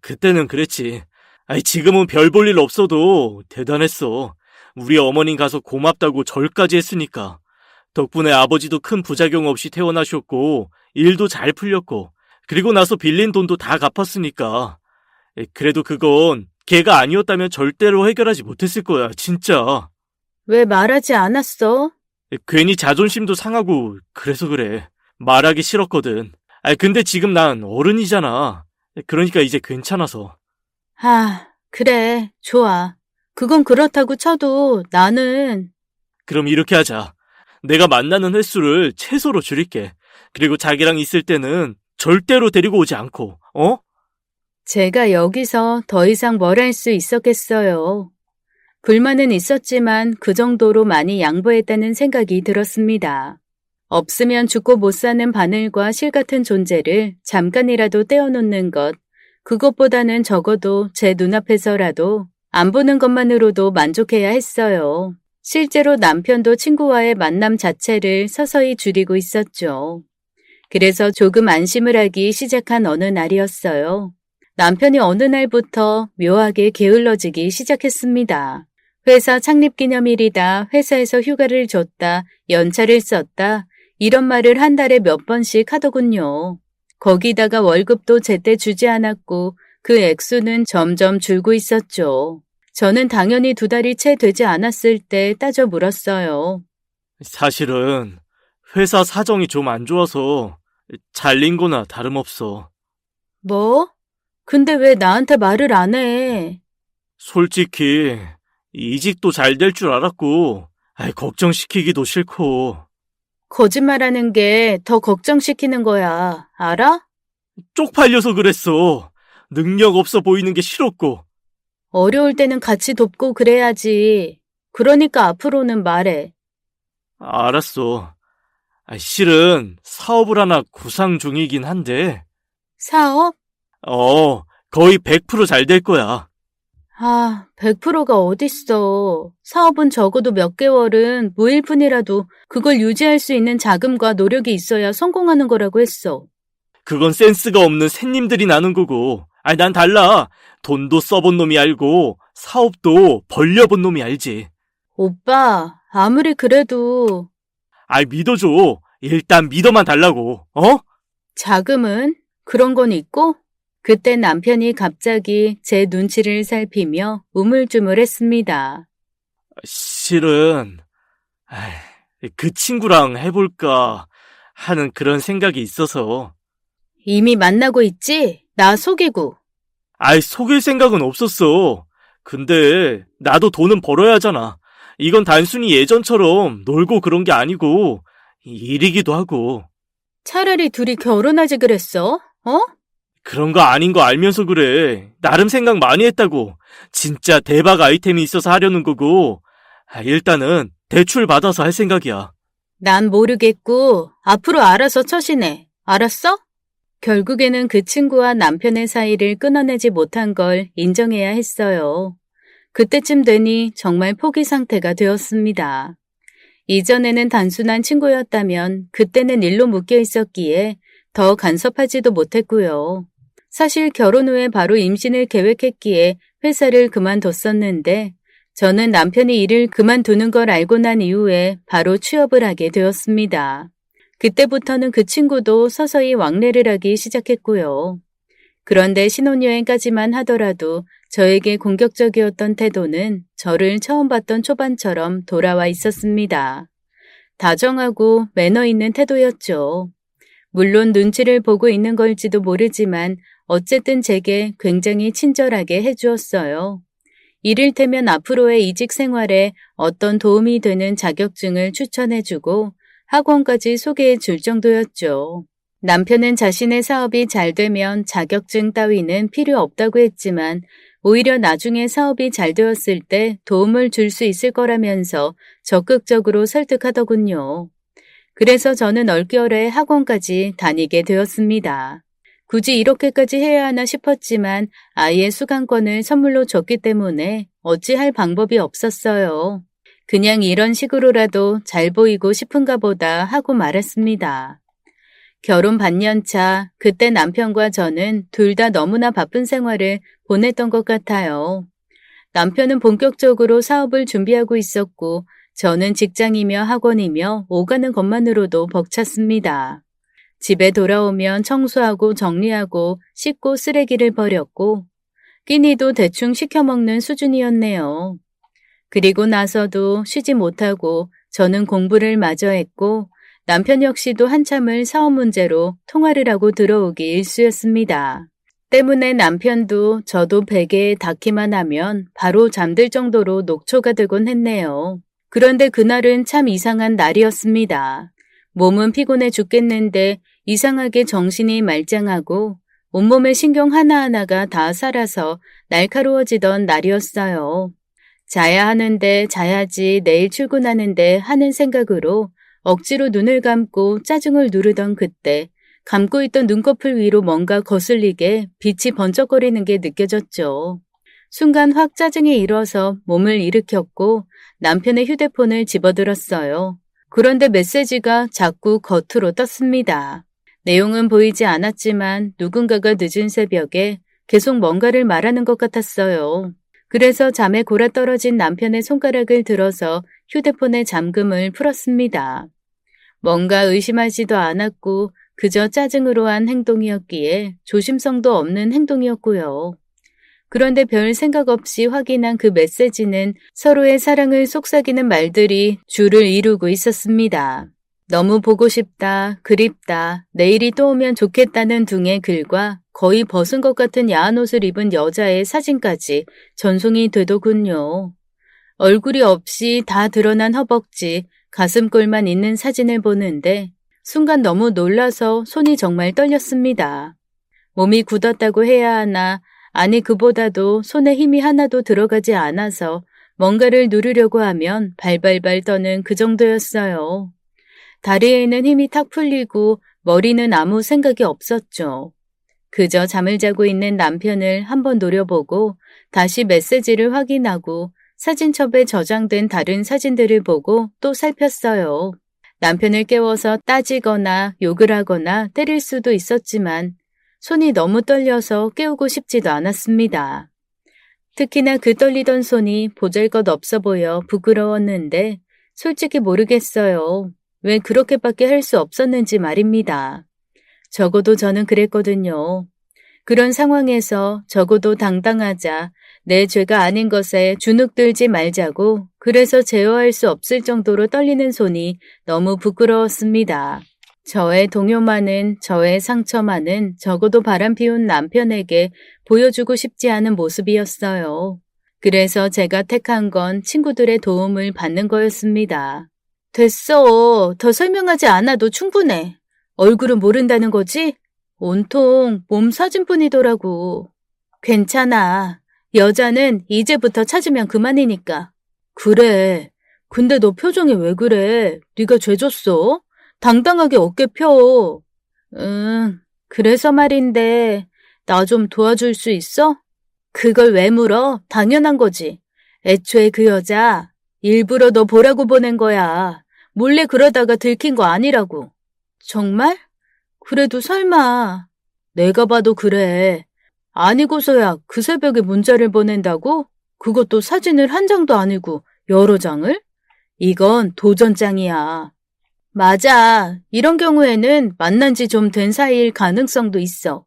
그때는 그랬지. 지금은 별 볼 일 없어도 대단했어. 우리 어머님 가서 고맙다고 절까지 했으니까. 덕분에 아버지도 큰 부작용 없이 퇴원하셨고 일도 잘 풀렸고 그리고 나서 빌린 돈도 다 갚았으니까. 그래도 그건 걔가 아니었다면 절대로 해결하지 못했을 거야, 진짜. 왜 말하지 않았어? 괜히 자존심도 상하고 그래서 그래. 말하기 싫었거든. 근데 지금 난 어른이잖아. 그러니까 이제 괜찮아서. 그래, 좋아. 그건 그렇다고 쳐도 나는... 그럼 이렇게 하자. 내가 만나는 횟수를 최소로 줄일게. 그리고 자기랑 있을 때는 절대로 데리고 오지 않고, 어? 제가 여기서 더 이상 뭘 할 수 있었겠어요. 불만은 있었지만 그 정도로 많이 양보했다는 생각이 들었습니다. 없으면 죽고 못 사는 바늘과 실 같은 존재를 잠깐이라도 떼어놓는 것, 그것보다는 적어도 제 눈앞에서라도 안 보는 것만으로도 만족해야 했어요. 실제로 남편도 친구와의 만남 자체를 서서히 줄이고 있었죠. 그래서 조금 안심을 하기 시작한 어느 날이었어요. 남편이 어느 날부터 묘하게 게을러지기 시작했습니다. 회사 창립 기념일이다, 회사에서 휴가를 줬다, 연차를 썼다, 이런 말을 한 달에 몇 번씩 하더군요. 거기다가 월급도 제때 주지 않았고 그 액수는 점점 줄고 있었죠. 저는 당연히 2달이 채 되지 않았을 때 따져 물었어요. 사실은 회사 사정이 좀 안 좋아서 잘린 거나 다름없어. 뭐? 근데 왜 나한테 말을 안 해? 솔직히 이직도 잘 될 줄 알았고 걱정시키기도 싫고. 거짓말하는 게 더 걱정시키는 거야. 알아? 쪽팔려서 그랬어. 능력 없어 보이는 게 싫었고. 어려울 때는 같이 돕고 그래야지. 그러니까 앞으로는 말해. 알았어. 실은 사업을 하나 구상 중이긴 한데. 사업? 거의 100% 잘 될 거야. 100%가 어딨어. 사업은 적어도 몇 개월은 무일푼이라도 그걸 유지할 수 있는 자금과 노력이 있어야 성공하는 거라고 했어. 그건 센스가 없는 새님들이 나는 거고. 난 달라. 돈도 써본 놈이 알고 사업도 벌려본 놈이 알지. 오빠, 아무리 그래도 믿어줘. 일단 믿어만 달라고. 자금은 그런 건 있고? 그때 남편이 갑자기 제 눈치를 살피며 우물쭈물했습니다. 실은 그 친구랑 해볼까 하는 그런 생각이 있어서. 이미 만나고 있지? 나 속이고. 속일 생각은 없었어. 근데 나도 돈은 벌어야 하잖아. 이건 단순히 예전처럼 놀고 그런 게 아니고 일이기도 하고. 차라리 둘이 결혼하지 그랬어? 그런 거 아닌 거 알면서 그래. 나름 생각 많이 했다고. 진짜 대박 아이템이 있어서 하려는 거고. 일단은 대출 받아서 할 생각이야. 난 모르겠고 앞으로 알아서 처신해. 알았어? 결국에는 그 친구와 남편의 사이를 끊어내지 못한 걸 인정해야 했어요. 그때쯤 되니 정말 포기 상태가 되었습니다. 이전에는 단순한 친구였다면 그때는 일로 묶여 있었기에 더 간섭하지도 못했고요. 사실 결혼 후에 바로 임신을 계획했기에 회사를 그만뒀었는데 저는 남편이 일을 그만두는 걸 알고 난 이후에 바로 취업을 하게 되었습니다. 그때부터는 그 친구도 서서히 왕래를 하기 시작했고요. 그런데 신혼여행까지만 하더라도 저에게 공격적이었던 태도는 저를 처음 봤던 초반처럼 돌아와 있었습니다. 다정하고 매너 있는 태도였죠. 물론 눈치를 보고 있는 걸지도 모르지만 어쨌든 제게 굉장히 친절하게 해주었어요. 이를테면 앞으로의 이직 생활에 어떤 도움이 되는 자격증을 추천해주고 학원까지 소개해 줄 정도였죠. 남편은 자신의 사업이 잘 되면 자격증 따위는 필요 없다고 했지만 오히려 나중에 사업이 잘 되었을 때 도움을 줄 수 있을 거라면서 적극적으로 설득하더군요. 그래서 저는 얼결에 학원까지 다니게 되었습니다. 굳이 이렇게까지 해야 하나 싶었지만 아이의 수강권을 선물로 줬기 때문에 어찌할 방법이 없었어요. 그냥 이런 식으로라도 잘 보이고 싶은가 보다 하고 말았습니다. 결혼 반년차, 그때 남편과 저는 둘 다 너무나 바쁜 생활을 보냈던 것 같아요. 남편은 본격적으로 사업을 준비하고 있었고 저는 직장이며 학원이며 오가는 것만으로도 벅찼습니다. 집에 돌아오면 청소하고 정리하고 씻고 쓰레기를 버렸고 끼니도 대충 시켜 먹는 수준이었네요. 그리고 나서도 쉬지 못하고 저는 공부를 마저 했고 남편 역시도 한참을 사업 문제로 통화를 하고 들어오기 일쑤였습니다. 때문에 남편도 저도 베개에 닿기만 하면 바로 잠들 정도로 녹초가 되곤 했네요. 그런데 그날은 참 이상한 날이었습니다. 몸은 피곤해 죽겠는데 이상하게 정신이 말짱하고 온몸의 신경 하나하나가 다 살아서 날카로워지던 날이었어요. 자야 하는데 자야지 내일 출근하는데 하는 생각으로 억지로 눈을 감고 짜증을 누르던 그때 감고 있던 눈꺼풀 위로 뭔가 거슬리게 빛이 번쩍거리는 게 느껴졌죠. 순간 확 짜증이 일어서 몸을 일으켰고 남편의 휴대폰을 집어들었어요. 그런데 메시지가 자꾸 겉으로 떴습니다. 내용은 보이지 않았지만 누군가가 늦은 새벽에 계속 뭔가를 말하는 것 같았어요. 그래서 잠에 골아떨어진 남편의 손가락을 들어서 휴대폰의 잠금을 풀었습니다. 뭔가 의심하지도 않았고 그저 짜증으로 한 행동이었기에 조심성도 없는 행동이었고요. 그런데 별 생각 없이 확인한 그 메시지는 서로의 사랑을 속삭이는 말들이 줄을 이루고 있었습니다. 너무 보고 싶다, 그립다, 내일이 또 오면 좋겠다는 등의 글과 거의 벗은 것 같은 야한 옷을 입은 여자의 사진까지 전송이 되더군요. 얼굴이 없이 다 드러난 허벅지, 가슴골만 있는 사진을 보는데 순간 너무 놀라서 손이 정말 떨렸습니다. 몸이 굳었다고 해야 하나, 아니 그보다도 손에 힘이 하나도 들어가지 않아서 뭔가를 누르려고 하면 발발발 떠는 그 정도였어요. 다리에는 힘이 탁 풀리고 머리는 아무 생각이 없었죠. 그저 잠을 자고 있는 남편을 한번 노려보고 다시 메시지를 확인하고 사진첩에 저장된 다른 사진들을 보고 또 살폈어요. 남편을 깨워서 따지거나 욕을 하거나 때릴 수도 있었지만 손이 너무 떨려서 깨우고 싶지도 않았습니다. 특히나 그 떨리던 손이 보잘것없어 보여 부끄러웠는데 솔직히 모르겠어요. 왜 그렇게밖에 할 수 없었는지 말입니다. 적어도 저는 그랬거든요. 그런 상황에서 적어도 당당하자, 내 죄가 아닌 것에 주눅들지 말자고, 그래서 제어할 수 없을 정도로 떨리는 손이 너무 부끄러웠습니다. 저의 동요만은, 저의 상처만은 적어도 바람피운 남편에게 보여주고 싶지 않은 모습이었어요. 그래서 제가 택한 건 친구들의 도움을 받는 거였습니다. 됐어. 더 설명하지 않아도 충분해. 얼굴은 모른다는 거지? 온통 몸 사진뿐이더라고. 괜찮아. 여자는 이제부터 찾으면 그만이니까. 그래. 근데 너 표정이 왜 그래? 네가 죄 졌어? 당당하게 어깨 펴. 그래서 말인데 나 좀 도와줄 수 있어? 그걸 왜 물어? 당연한 거지. 애초에 그 여자 일부러 너 보라고 보낸 거야. 몰래 그러다가 들킨 거 아니라고. 정말? 그래도 설마. 내가 봐도 그래. 아니고서야 그 새벽에 문자를 보낸다고? 그것도 사진을 한 장도 아니고 여러 장을? 이건 도전장이야. 맞아. 이런 경우에는 만난 지 좀 된 사이일 가능성도 있어.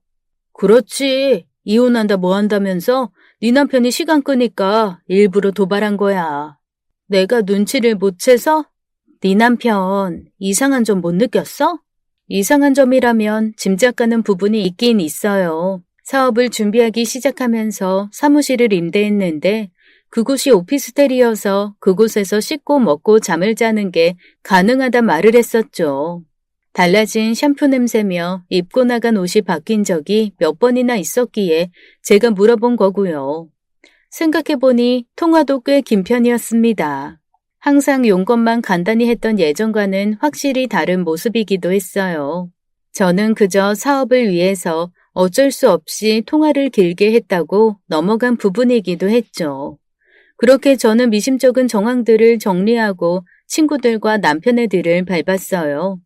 그렇지. 이혼한다 뭐 한다면서 네 남편이 시간 끄니까 일부러 도발한 거야. 내가 눈치를 못 채서? 네 남편 이상한 점 못 느꼈어? 이상한 점이라면 짐작가는 부분이 있긴 있어요. 사업을 준비하기 시작하면서 사무실을 임대했는데 그곳이 오피스텔이어서 그곳에서 씻고 먹고 잠을 자는 게 가능하다 말을 했었죠. 달라진 샴푸 냄새며 입고 나간 옷이 바뀐 적이 몇 번이나 있었기에 제가 물어본 거고요. 생각해보니 통화도 꽤 긴 편이었습니다. 항상 용건만 간단히 했던 예전과는 확실히 다른 모습이기도 했어요. 저는 그저 사업을 위해서 어쩔 수 없이 통화를 길게 했다고 넘어간 부분이기도 했죠. 그렇게 저는 미심쩍은 정황들을 정리하고 친구들과 남편의 뒤를 밟았어요.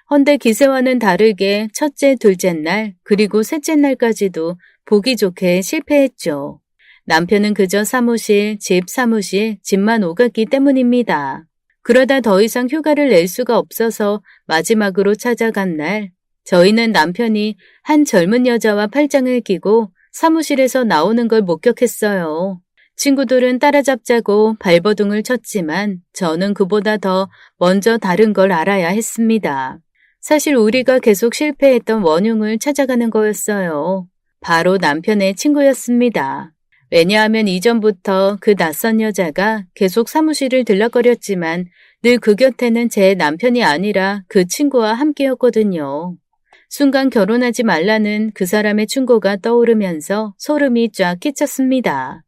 헌데 기세와는 다르게 첫째, 둘째 날, 그리고 셋째 날까지도 보기 좋게 실패했죠. 남편은 그저 사무실, 집 사무실, 집만 오갔기 때문입니다. 그러다 더 이상 휴가를 낼 수가 없어서 마지막으로 찾아간 날, 저희는 남편이 한 젊은 여자와 팔짱을 끼고 사무실에서 나오는 걸 목격했어요. 친구들은 따라잡자고 발버둥을 쳤지만 저는 그보다 더 먼저 다른 걸 알아야 했습니다. 사실 우리가 계속 실패했던 원흉을 찾아가는 거였어요. 바로 남편의 친구였습니다. 왜냐하면 이전부터 그 낯선 여자가 계속 사무실을 들락거렸지만 늘 그 곁에는 제 남편이 아니라 그 친구와 함께였거든요. 순간 결혼하지 말라는 그 사람의 충고가 떠오르면서 소름이 쫙 끼쳤습니다.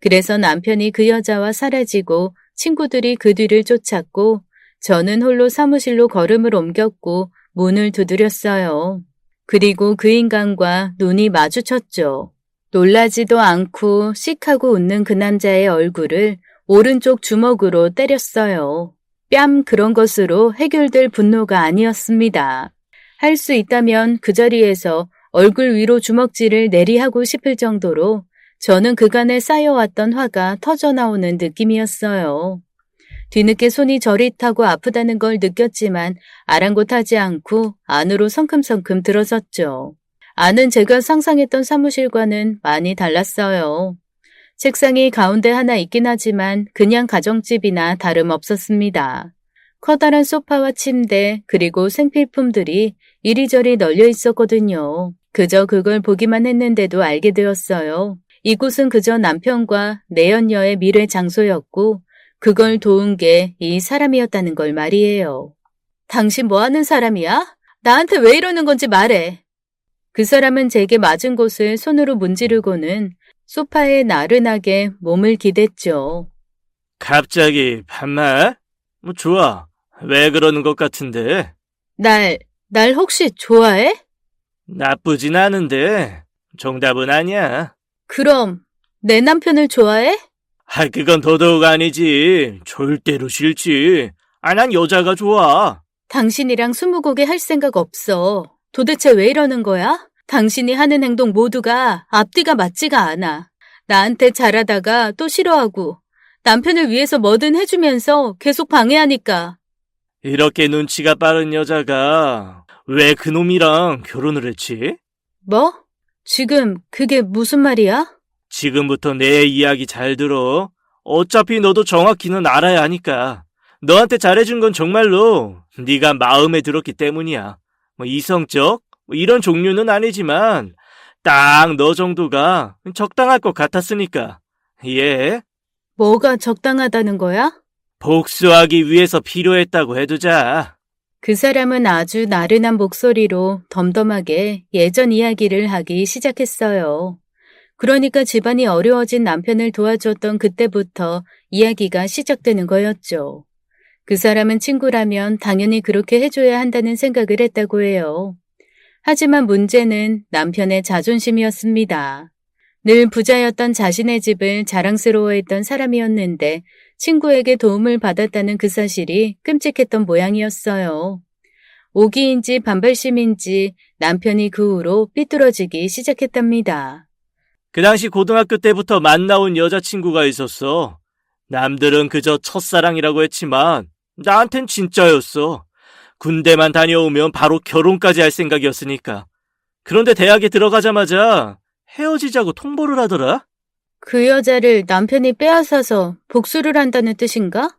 그래서 남편이 그 여자와 사라지고 친구들이 그 뒤를 쫓았고 저는 홀로 사무실로 걸음을 옮겼고 문을 두드렸어요. 그리고 그 인간과 눈이 마주쳤죠. 놀라지도 않고 씩하고 웃는 그 남자의 얼굴을 오른쪽 주먹으로 때렸어요. 뺨 그런 것으로 해결될 분노가 아니었습니다. 할 수 있다면 그 자리에서 얼굴 위로 주먹질을 내리하고 싶을 정도로 저는 그간에 쌓여왔던 화가 터져나오는 느낌이었어요. 뒤늦게 손이 저릿하고 아프다는 걸 느꼈지만 아랑곳하지 않고 안으로 성큼성큼 들어섰죠. 안은 제가 상상했던 사무실과는 많이 달랐어요. 책상이 가운데 하나 있긴 하지만 그냥 가정집이나 다름없었습니다. 커다란 소파와 침대 그리고 생필품들이 이리저리 널려 있었거든요. 그저 그걸 보기만 했는데도 알게 되었어요. 이곳은 그저 남편과 내연녀의 미래 장소였고 그걸 도운 게 이 사람이었다는 걸 말이에요. 당신 뭐 하는 사람이야? 나한테 왜 이러는 건지 말해. 그 사람은 제게 맞은 곳을 손으로 문지르고는 소파에 나른하게 몸을 기댔죠. 갑자기 반말? 좋아. 왜 그러는 것 같은데? 날 혹시 좋아해? 나쁘진 않은데 정답은 아니야. 그럼 내 남편을 좋아해? 그건 더더욱 아니지. 절대로 싫지. 난 여자가 좋아. 당신이랑 스무고개 할 생각 없어. 도대체 왜 이러는 거야? 당신이 하는 행동 모두가 앞뒤가 맞지가 않아. 나한테 잘하다가 또 싫어하고 남편을 위해서 뭐든 해주면서 계속 방해하니까. 이렇게 눈치가 빠른 여자가 왜 그놈이랑 결혼을 했지? 뭐? 지금 그게 무슨 말이야? 지금부터 내 이야기 잘 들어. 어차피 너도 정확히는 알아야 하니까. 너한테 잘해준 건 정말로 네가 마음에 들었기 때문이야. 이성적? 이런 종류는 아니지만 딱 너 정도가 적당할 것 같았으니까. 예. 뭐가 적당하다는 거야? 복수하기 위해서 필요했다고 해두자. 그 사람은 아주 나른한 목소리로 덤덤하게 예전 이야기를 하기 시작했어요. 그러니까 집안이 어려워진 남편을 도와줬던 그때부터 이야기가 시작되는 거였죠. 그 사람은 친구라면 당연히 그렇게 해줘야 한다는 생각을 했다고 해요. 하지만 문제는 남편의 자존심이었습니다. 늘 부자였던 자신의 집을 자랑스러워했던 사람이었는데 친구에게 도움을 받았다는 그 사실이 끔찍했던 모양이었어요. 오기인지 반발심인지 남편이 그 후로 삐뚤어지기 시작했답니다. 그 당시 고등학교 때부터 만나온 여자친구가 있었어. 남들은 그저 첫사랑이라고 했지만 나한텐 진짜였어. 군대만 다녀오면 바로 결혼까지 할 생각이었으니까. 그런데 대학에 들어가자마자 헤어지자고 통보를 하더라. 그 여자를 남편이 빼앗아서 복수를 한다는 뜻인가?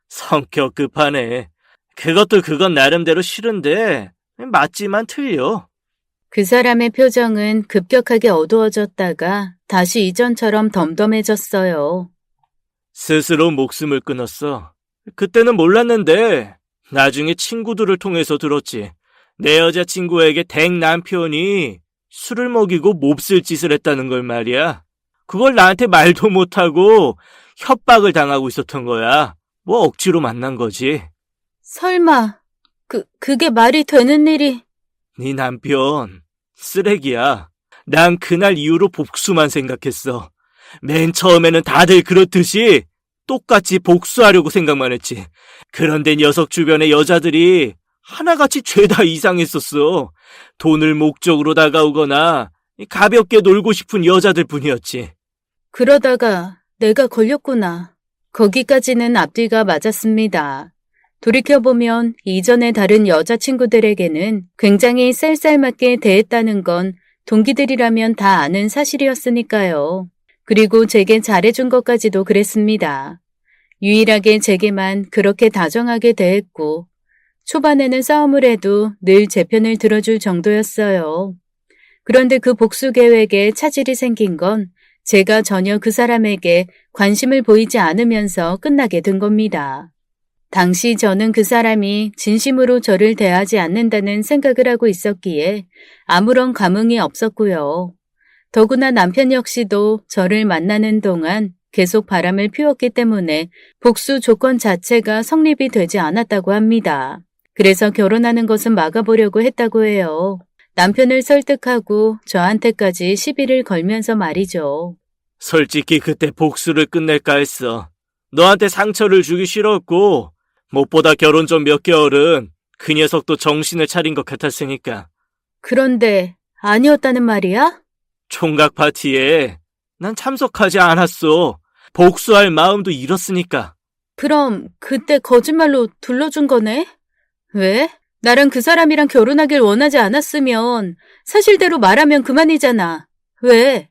성격 급하네. 그건 나름대로 싫은데 맞지만 틀려. 그 사람의 표정은 급격하게 어두워졌다가 다시 이전처럼 덤덤해졌어요. 스스로 목숨을 끊었어. 그때는 몰랐는데 나중에 친구들을 통해서 들었지. 내 여자친구에게 댁 남편이 술을 먹이고 몹쓸 짓을 했다는 걸 말이야. 그걸 나한테 말도 못하고 협박을 당하고 있었던 거야. 억지로 만난 거지. 설마 그게 말이 되는 일이... 네 남편 쓰레기야. 난 그날 이후로 복수만 생각했어. 맨 처음에는 다들 그렇듯이 똑같이 복수하려고 생각만 했지. 그런데 녀석 주변의 여자들이 하나같이 죄다 이상했었어. 돈을 목적으로 다가오거나 가볍게 놀고 싶은 여자들 뿐이었지. 그러다가 내가 걸렸구나. 거기까지는 앞뒤가 맞았습니다. 돌이켜보면 이전에 다른 여자친구들에게는 굉장히 쌀쌀맞게 대했다는 건 동기들이라면 다 아는 사실이었으니까요. 그리고 제게 잘해준 것까지도 그랬습니다. 유일하게 제게만 그렇게 다정하게 대했고 초반에는 싸움을 해도 늘 제 편을 들어줄 정도였어요. 그런데 그 복수 계획에 차질이 생긴 건 제가 전혀 그 사람에게 관심을 보이지 않으면서 끝나게 된 겁니다. 당시 저는 그 사람이 진심으로 저를 대하지 않는다는 생각을 하고 있었기에 아무런 감흥이 없었고요. 더구나 남편 역시도 저를 만나는 동안 계속 바람을 피웠기 때문에 복수 조건 자체가 성립이 되지 않았다고 합니다. 그래서 결혼하는 것은 막아보려고 했다고 해요. 남편을 설득하고 저한테까지 시비를 걸면서 말이죠. 솔직히 그때 복수를 끝낼까 했어. 너한테 상처를 주기 싫었고 무엇보다 결혼 전 몇 개월은 그 녀석도 정신을 차린 것 같았으니까. 그런데 아니었다는 말이야? 총각 파티에 난 참석하지 않았어. 복수할 마음도 잃었으니까. 그럼 그때 거짓말로 둘러준 거네? 왜? 나랑 그 사람이랑 결혼하길 원하지 않았으면 사실대로 말하면 그만이잖아. 왜?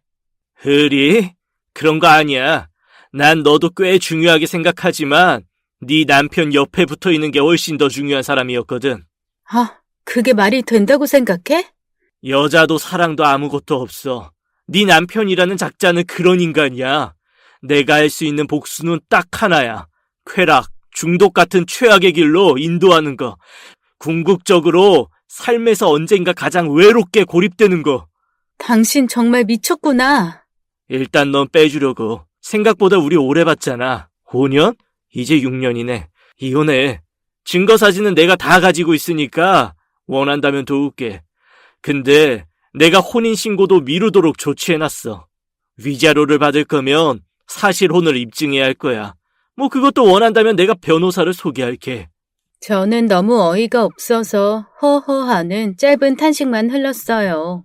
흐리? 그런 거 아니야. 난 너도 꽤 중요하게 생각하지만 네 남편 옆에 붙어 있는 게 훨씬 더 중요한 사람이었거든. 아, 그게 말이 된다고 생각해? 여자도 사랑도 아무것도 없어. 네 남편이라는 작자는 그런 인간이야. 내가 할 수 있는 복수는 딱 하나야. 쾌락, 중독 같은 최악의 길로 인도하는 거. 궁극적으로 삶에서 언젠가 가장 외롭게 고립되는 거. 당신 정말 미쳤구나. 일단 넌 빼주려고. 생각보다 우리 오래 봤잖아. 5년? 이제 6년이네. 이혼해. 증거 사진은 내가 다 가지고 있으니까 원한다면 도울게. 근데 내가 혼인신고도 미루도록 조치해놨어. 위자료를 받을 거면 사실혼을 입증해야 할 거야. 뭐 그것도 원한다면 내가 변호사를 소개할게. 저는 너무 어이가 없어서 허허하는 짧은 탄식만 흘렀어요.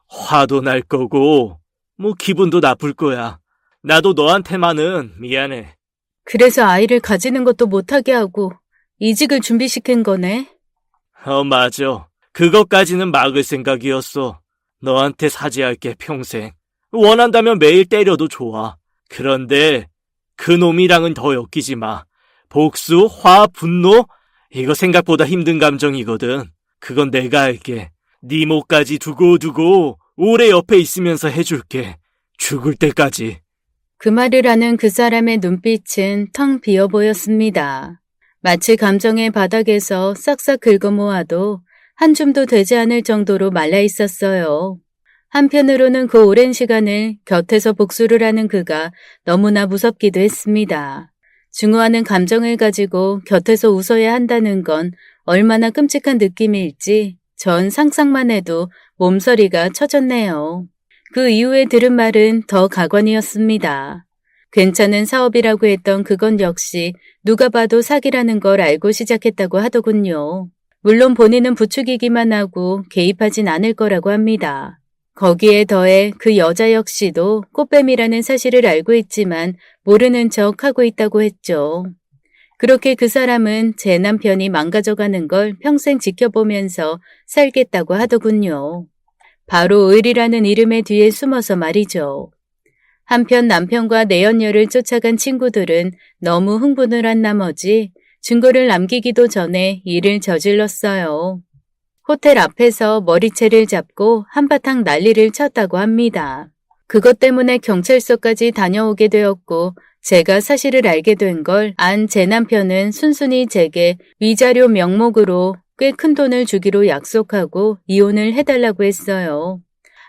화도 날 거고 뭐 기분도 나쁠 거야. 나도 너한테만은 미안해. 그래서 아이를 가지는 것도 못하게 하고 이직을 준비시킨 거네. 맞아. 그것까지는 막을 생각이었어. 너한테 사죄할게 평생. 원한다면 매일 때려도 좋아. 그런데 그 놈이랑은 더 엮이지 마. 복수, 화, 분노? 이거 생각보다 힘든 감정이거든. 그건 내가 할게. 네 몫까지 두고 오래 옆에 있으면서 해줄게. 죽을 때까지. 그 말을 하는 그 사람의 눈빛은 텅 비어 보였습니다. 마치 감정의 바닥에서 싹싹 긁어모아도 한 줌도 되지 않을 정도로 말라 있었어요. 한편으로는 그 오랜 시간을 곁에서 복수를 하는 그가 너무나 무섭기도 했습니다. 증오하는 감정을 가지고 곁에서 웃어야 한다는 건 얼마나 끔찍한 느낌일지 전 상상만 해도 몸서리가 쳐졌네요. 그 이후에 들은 말은 더 가관이었습니다. 괜찮은 사업이라고 했던 그건 역시 누가 봐도 사기라는 걸 알고 시작했다고 하더군요. 물론 본인은 부추기기만 하고 개입하진 않을 거라고 합니다. 거기에 더해 그 여자 역시도 꽃뱀이라는 사실을 알고 있지만 모르는 척 하고 있다고 했죠. 그렇게 그 사람은 제 남편이 망가져가는 걸 평생 지켜보면서 살겠다고 하더군요. 바로 을이라는 이름의 뒤에 숨어서 말이죠. 한편 남편과 내연녀를 쫓아간 친구들은 너무 흥분을 한 나머지 증거를 남기기도 전에 일을 저질렀어요. 호텔 앞에서 머리채를 잡고 한바탕 난리를 쳤다고 합니다. 그것 때문에 경찰서까지 다녀오게 되었고 제가 사실을 알게 된 걸 안 제 남편은 순순히 제게 위자료 명목으로 꽤 큰 돈을 주기로 약속하고 이혼을 해달라고 했어요.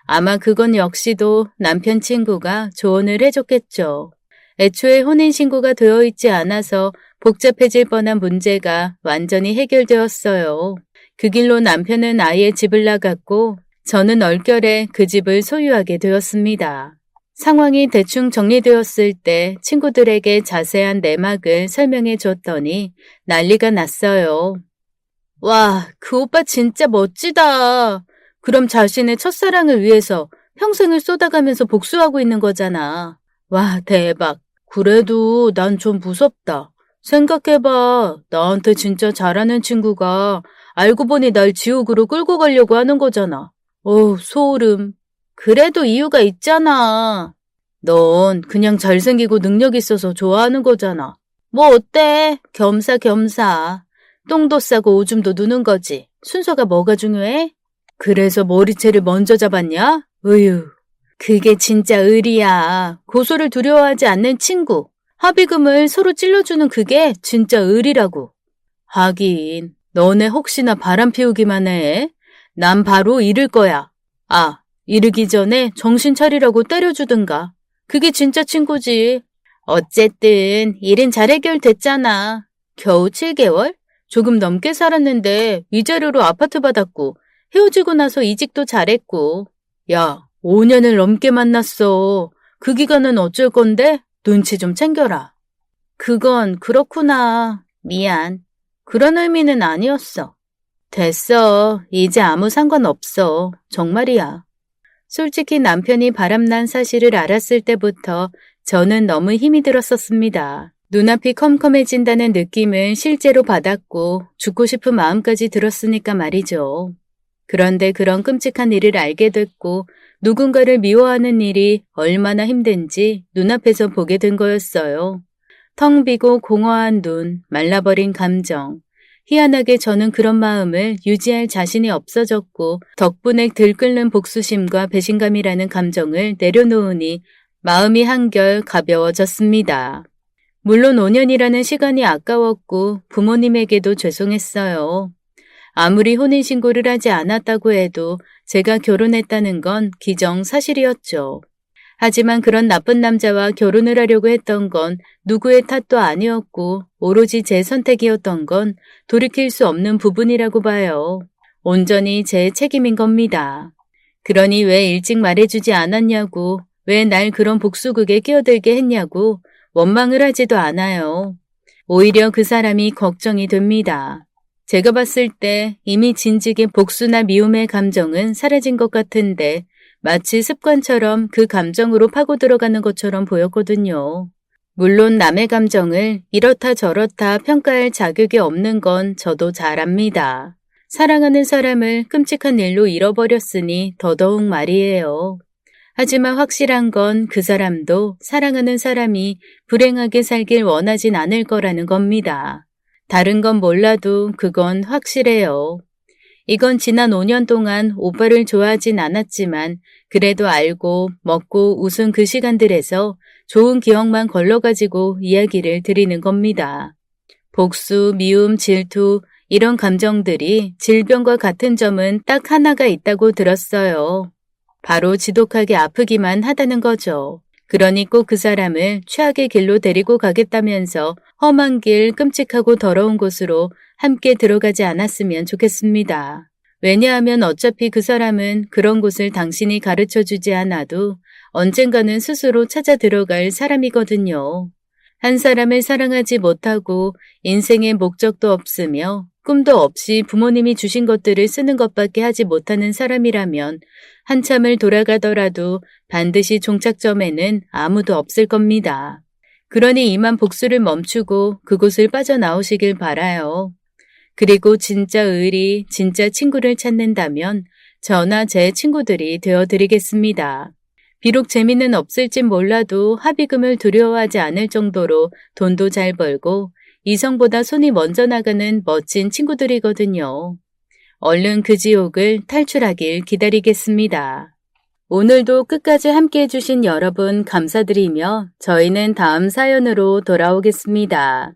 아마 그건 역시도 남편 친구가 조언을 해줬겠죠. 애초에 혼인신고가 되어 있지 않아서 복잡해질 뻔한 문제가 완전히 해결되었어요. 그 길로 남편은 아예 집을 나갔고 저는 얼결에 그 집을 소유하게 되었습니다. 상황이 대충 정리되었을 때 친구들에게 자세한 내막을 설명해 줬더니 난리가 났어요. 와, 그 오빠 진짜 멋지다. 그럼 자신의 첫사랑을 위해서 평생을 쏟아가면서 복수하고 있는 거잖아. 와, 대박. 그래도 난 좀 무섭다. 생각해봐. 나한테 진짜 잘하는 친구가 알고 보니 날 지옥으로 끌고 가려고 하는 거잖아. 소름. 그래도 이유가 있잖아. 넌 그냥 잘생기고 능력 있어서 좋아하는 거잖아. 뭐 어때? 겸사겸사. 똥도 싸고 오줌도 누는 거지. 순서가 뭐가 중요해? 그래서 머리채를 먼저 잡았냐? 으유. 그게 진짜 의리야. 고소를 두려워하지 않는 친구. 합의금을 서로 찔러주는 그게 진짜 의리라고. 하긴 너네 혹시나 바람 피우기만 해? 난 바로 이를 거야. 아, 이르기 전에 정신 차리라고 때려주든가. 그게 진짜 친구지. 어쨌든 일은 잘 해결됐잖아. 겨우 7개월? 조금 넘게 살았는데 위자료로 아파트 받았고 헤어지고 나서 이직도 잘했고. 야, 5년을 넘게 만났어. 그 기간은 어쩔 건데? 눈치 좀 챙겨라. 그건 그렇구나. 미안. 그런 의미는 아니었어. 됐어. 이제 아무 상관없어. 정말이야. 솔직히 남편이 바람난 사실을 알았을 때부터 저는 너무 힘이 들었었습니다. 눈앞이 컴컴해진다는 느낌을 실제로 받았고 죽고 싶은 마음까지 들었으니까 말이죠. 그런데 그런 끔찍한 일을 알게 됐고 누군가를 미워하는 일이 얼마나 힘든지 눈앞에서 보게 된 거였어요. 텅 비고 공허한 눈, 말라버린 감정. 희한하게 저는 그런 마음을 유지할 자신이 없어졌고 덕분에 들끓는 복수심과 배신감이라는 감정을 내려놓으니 마음이 한결 가벼워졌습니다. 물론 5년이라는 시간이 아까웠고 부모님에게도 죄송했어요. 아무리 혼인신고를 하지 않았다고 해도 제가 결혼했다는 건 기정사실이었죠. 하지만 그런 나쁜 남자와 결혼을 하려고 했던 건 누구의 탓도 아니었고 오로지 제 선택이었던 건 돌이킬 수 없는 부분이라고 봐요. 온전히 제 책임인 겁니다. 그러니 왜 일찍 말해주지 않았냐고, 왜 날 그런 복수극에 끼어들게 했냐고 원망을 하지도 않아요. 오히려 그 사람이 걱정이 됩니다. 제가 봤을 때 이미 진즉의 복수나 미움의 감정은 사라진 것 같은데 마치 습관처럼 그 감정으로 파고 들어가는 것처럼 보였거든요. 물론 남의 감정을 이렇다 저렇다 평가할 자격이 없는 건 저도 잘 압니다. 사랑하는 사람을 끔찍한 일로 잃어버렸으니 더더욱 말이에요. 하지만 확실한 건 그 사람도 사랑하는 사람이 불행하게 살길 원하진 않을 거라는 겁니다. 다른 건 몰라도 그건 확실해요. 이건 지난 5년 동안 오빠를 좋아하진 않았지만 그래도 알고 먹고 웃은 그 시간들에서 좋은 기억만 걸러가지고 이야기를 드리는 겁니다. 복수, 미움, 질투 이런 감정들이 질병과 같은 점은 딱 하나가 있다고 들었어요. 바로 지독하게 아프기만 하다는 거죠. 그러니 꼭 그 사람을 최악의 길로 데리고 가겠다면서 험한 길, 끔찍하고 더러운 곳으로 함께 들어가지 않았으면 좋겠습니다. 왜냐하면 어차피 그 사람은 그런 곳을 당신이 가르쳐주지 않아도 언젠가는 스스로 찾아 들어갈 사람이거든요. 한 사람을 사랑하지 못하고 인생의 목적도 없으며 꿈도 없이 부모님이 주신 것들을 쓰는 것밖에 하지 못하는 사람이라면 한참을 돌아가더라도 반드시 종착점에는 아무도 없을 겁니다. 그러니 이만 복수를 멈추고 그곳을 빠져나오시길 바라요. 그리고 진짜 의리, 진짜 친구를 찾는다면 저나 제 친구들이 되어드리겠습니다. 비록 재미는 없을진 몰라도 합의금을 두려워하지 않을 정도로 돈도 잘 벌고 이성보다 손이 먼저 나가는 멋진 친구들이거든요. 얼른 그 지옥을 탈출하길 기다리겠습니다. 오늘도 끝까지 함께 해주신 여러분 감사드리며 저희는 다음 사연으로 돌아오겠습니다.